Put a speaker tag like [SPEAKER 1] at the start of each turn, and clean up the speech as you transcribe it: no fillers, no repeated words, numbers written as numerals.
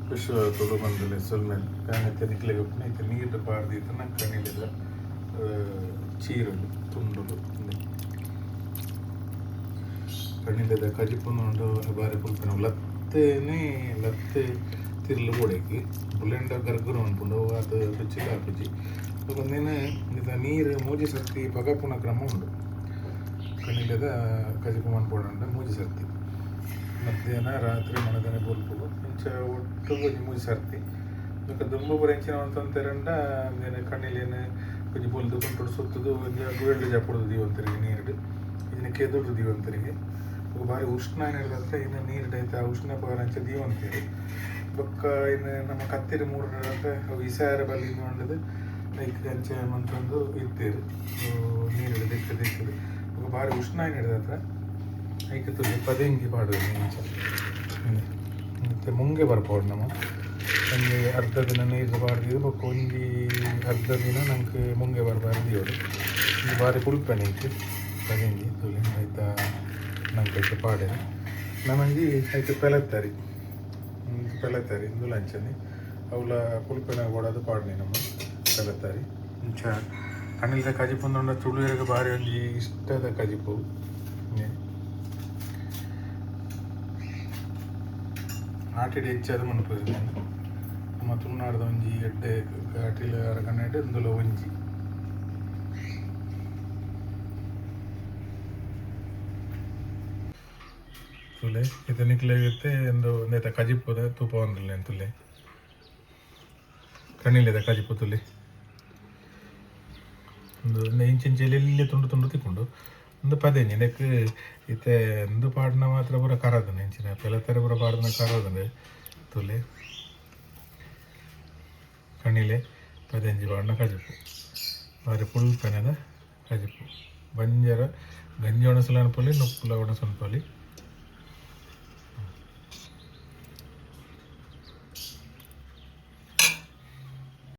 [SPEAKER 1] ವಿಶ್ವ ತುಳು ಬಂದಲೆ ಸೊಲ್ಮೇಲೆ ಕಾಣತ್ತೆ ನಿಕ್ಲೆಗೆ ಉಪ್ಪನೈತೆ ನೀರು ಬಾರ್ದಿತ್ತು ನಂಗೆ ಕಣಿಲಿಲ್ಲ ಚೀರಲು ತುಂಡುಲು ಕಣಿಲಿದ ಕಜಿಪುಂಡು ಬಾರಿ ಪುಲ್ಪನ ಲತ್ತೇನೆ ಲತ್ತೆ ತಿರ್ಲು ಗೋಡೆಗೆ ಬುಲೆಂಡ ಗರ್ಗರು ಅನ್ಕೊಂಡು ಅದು ರುಚಿ ಹಾಕುಜಿ ಒಂದಿನ ಇದು ನೀರು ಮೂಜಿ ಸರ್ತಿ ಪಗಪುನ ಕ್ರಮ ಉಂಡು ಕಣಿಲಿದ ಕಜಿಪು ಮನ್ಪೋಡ ಮೂಜಿ ಸರ್ತಿ ಮಧ್ಯಾಹ್ನ ರಾತ್ರಿ ಮನದನೆ ಬೋಲ್ಪುಡು ಇಂಚ ಒಟ್ಟು ಕೊಂಚ ಮೂಜಿ ಸರ್ತಿ ಈಗ ದುಂಬು ಬರೆಂಚಿನ ಅಂತಂತೆರಂಡ ಅಂದೇನೆ ಕಣ್ಣಿಲೇನು ಕೊಂಚ ಬೊಲ್ದು ಕುಂಟುಡು ಸುತ್ತದು ಗುಳ್ಳು ಜಾಪುಡು ದೀವಂತರಿಗೆ ನೀರು ಇದನ್ನ ಕೆದುಡು ದೀವಂತರಿಗೆ ಬಾರಿ ಉಷ್ಣ ಹೇಳಿದ್ರೆ ಇನ್ನು ನೀರು ಡೈತೆ ಉಷ್ಣ ಪರಂಚ ದೀವಂತೀರಿ ಬೊಕ್ಕ ಇನ್ನು ನಮ್ಮ ಕತ್ತಿರಿ ಮೂರರ ವಿಸಾರ ಬಲಿ ಮಾಡಿದ ಲೈಕ್ ಅಂಚೆ ಮಂತಂದು ಇರ್ತೀರಿ ನೀರು ದಿಕ್ಕದು ಬಾರಿ ಉಷ್ಣ ಹೇಳಿದ್ರೆ ಐಕೆ ತುಳಿ ಪದಂಗಿ ಪಾಡೋದು ಮತ್ತು ಮುಂಗೆ ಬರ್ಬೋದು ನಮ್ಮ ನನಗೆ ಅರ್ಧ ದಿನ ನೀರು ಬಾಡ್ದಿದ್ದು ಬೊಕ್ಕ ಒಂಜಿ ಅರ್ಧ ದಿನ ನಂಗೆ ಮುಂಗೆ ಬರಬಾರ್ದು ಇವಳು ಇದು ಬಾರಿ ಪುಲ್ಪನೆ ಐತಿ ಪದಂಗಿ ತುಳಿ ಆಯ್ತಾ ನಂಗೆ ಐತೆ ಪಾಡೆ ನಮಗೆ ಐತೆ ಪೆಲತ್ತರಿ ಇಂದು ಲಂಚನಿ ಅವಳ ಪುಲ್ಪೆನ ಕೊಡೋದು ಪಾಡ್ನಿ ನಮ್ಮ ಪೆಲತ್ತರಿ ಇಂಚ ಕಣ್ಣಿಲ್ದ ಕಜಿಪುಂದ ತುಳುವರೆಗೆ ಬಾರಿ ಒಂಜಿ ಇಷ್ಟದ ಕಜಿಪು ನಾಟಿಡಿ ಹೆಚ್ಚಾದ ಮನ್ಪುದು ನಮ್ಮ ತುಳುನಾಡ್ದ ಒಂಜಿ ಎಡ್ಡೆ ಘಾಟಿಲ ಅರಗಣ್ಣೆಡ್ ಇಂದುಲ ಒಂಜಿ ತುಲೆ ಇದು ನಿಕ್ಲೆಗುತ್ತೆ ಎಂದು ಒಂದೈತ ಕಜಿಪುದ ತೂಪ ಒಂದಿಲ್ಲ ತುಲೆ ಕಣ್ಣಿಲ್ಲದ ಕಜಿಪು ತುಲೆ ಒಂದು ಇಂಚಿಂಚೆಲ್ಲಿ ತುಂಡು ತಿಕ್ಕೊಂಡು ಒಂದು ಪದೇಂಜಿ ನೆಕ್ ಇತ್ತೆ ಎಂದು ಪಾಡ್ನ ಮಾತ್ರ ಪೂರ ಕರಾದನೆ ಇಂಚಿನ ಪೆಲತ್ತರ ಪೂರ ಪಾಡ್ನ ಕರಾದನೆ ತುಲೆ ಕಣ್ಣಿಲೆ ಪದೇಂಜಿ ಪಾಡ್ನ ಕಜಿಪು ಬಾರಿ ಪುಲ್ಪೆನದ ಕಜಿಪು ಬಂಜರ ಗಂಜಿ ಒಣಸಲು ಅನ್ಪೊಲಿ ನೊಪ್ಪುಲ ಒಣಸು ಅನ್ಪೊಲಿ